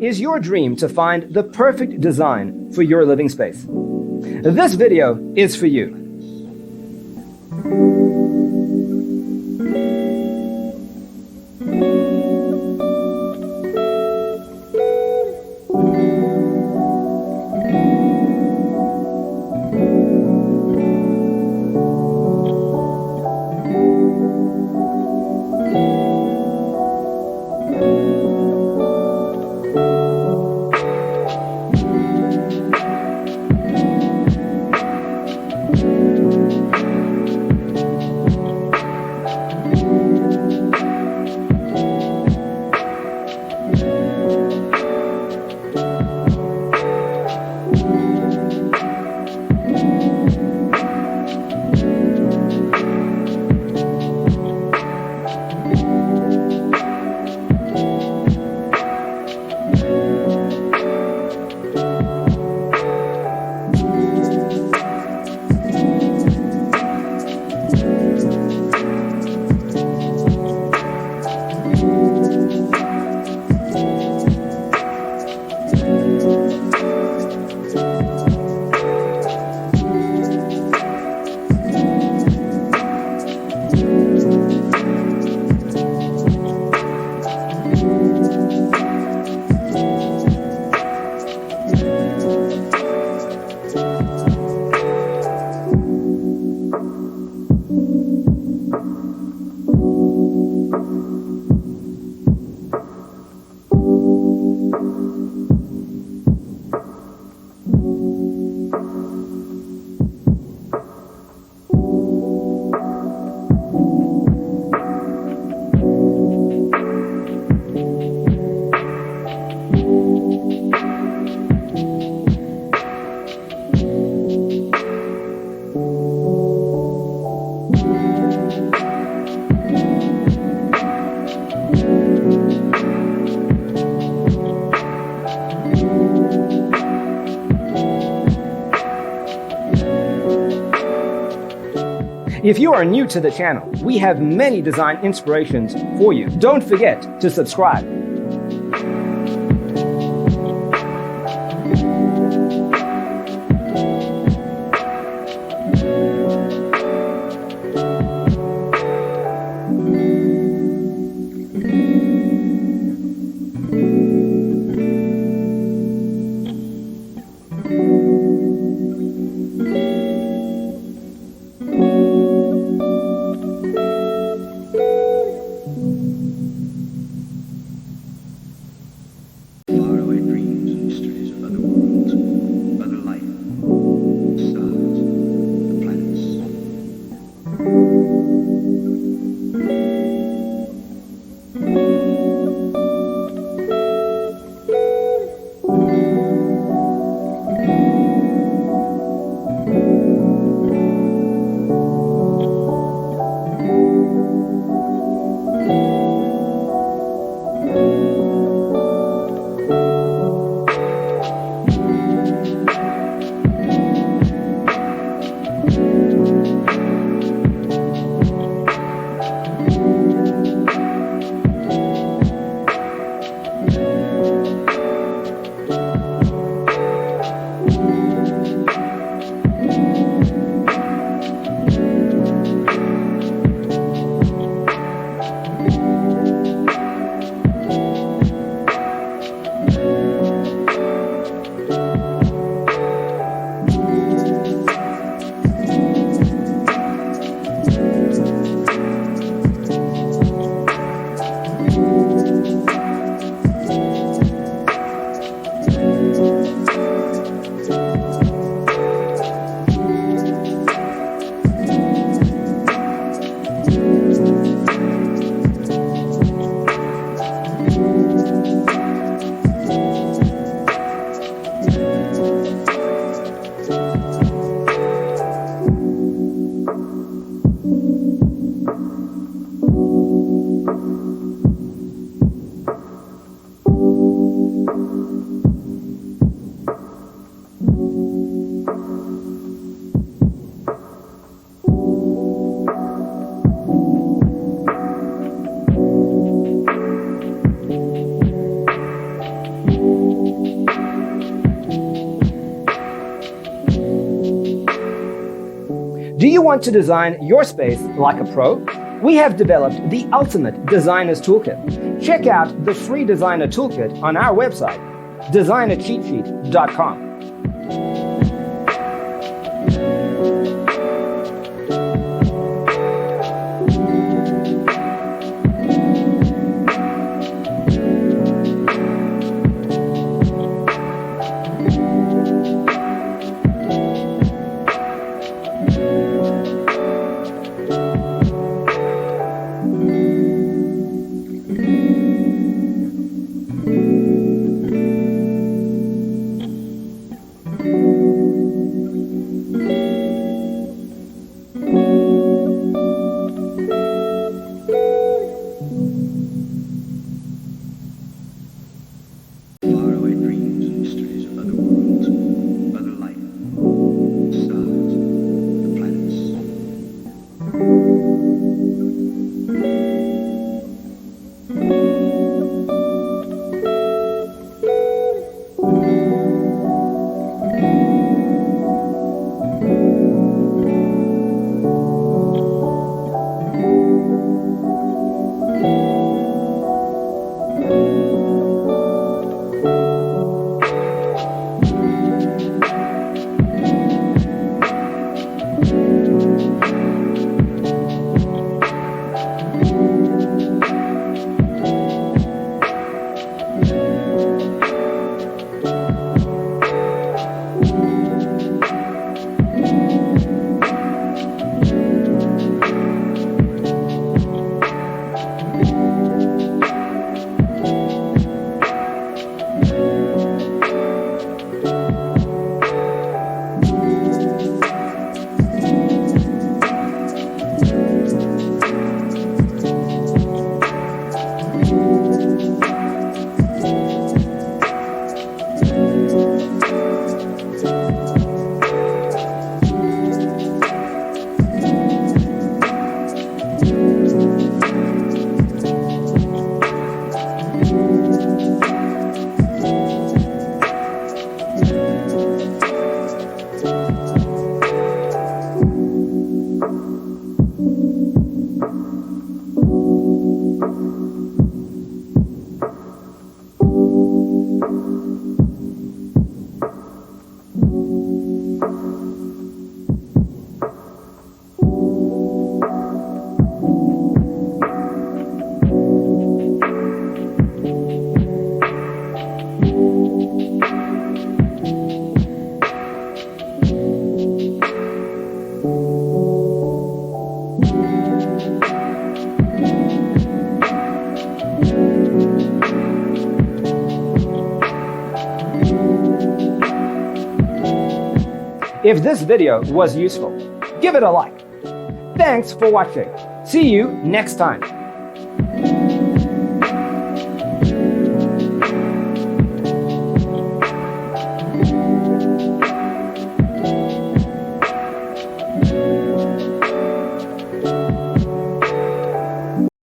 Is your dream to find the perfect design for your living space? This video is for you. If you are new to the channel, we have many design inspirations for you. Don't forget to subscribe. Do you want to design your space like a pro? We have developed the ultimate designer's toolkit. Check out the free designer toolkit on our website, designercheatsheet.com. Faraway dreams and mysteries of other worlds, other life, stars, the If this video was useful, give it a like. Thanks for watching. See you next time.